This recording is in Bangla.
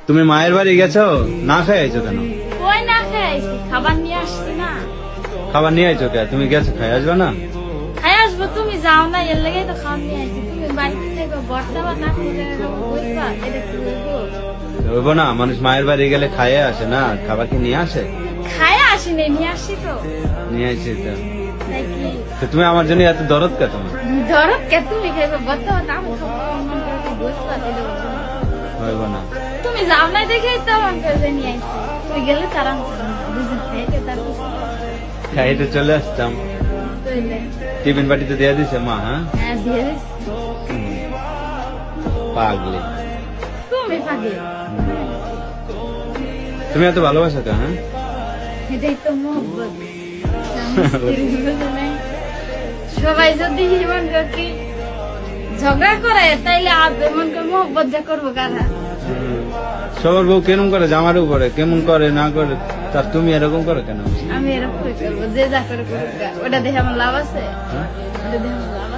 তুমি মায়ের বাড়ি গেছো, না খেয়ে আইছো কেন? কই না খেয়ে আইছি, খাবার নিয়ে আসছি না। খাবার নিয়ে আইছো কে? তুমি গেছো, খাই আসবে না? খাই আসবো, তুমি যাও না, এর লেগেই তো খাওয়া নিয়ে আইছি। তুমি বাড়িতে থেকে বর্তা বা না খুঁজে বুঝবা, এটা কি বলবো? হইব না, মানুষ মায়ের বাড়ি গেলে খাইয়ে আসে না, খাবার কি নিয়ে আসে? খায় আসিনি, নিয়ে আসছি তো। নিয়ে আসি তো। তাই কি তো তুমি আমার জন্য এত দরদ কে তোমার? ধরো কে তুমি খাইবে বর্তা বা না মন করে তুমি বুঝবা, এটা বলবো না। হইব না। তুমি যাও না দেখেই তো মন করে নিয়ে আইছি। তুই গেলে তারা বুঝে খেয়ে তারপর খাইতে চলে আসতাম। তৈলে টিফিন বাটিতে দিয়ে দিছে মা? হ্যাঁ, হ্যাঁ দিয়ে দিচ্ছি। পাগলি। তুমি পাগে, তুমি এত ভালোবাসো তো? হ্যাঁ, এটাই তো মোহব্বত। সবাই যদি মন কি ঝগড়া করে, তাইলে মন করে মোহব্বত যা করবো কারা? সবার বউ কেমন করে, জামার উপরে কেমন করে না করে, তার তুমি এরকম করো কেন? আমি এরকম করবো, যে যা করে করুক, ওটা দেখে আমার লাভ আছে? হ্যাঁ? ওটা দেখে আমার লাভ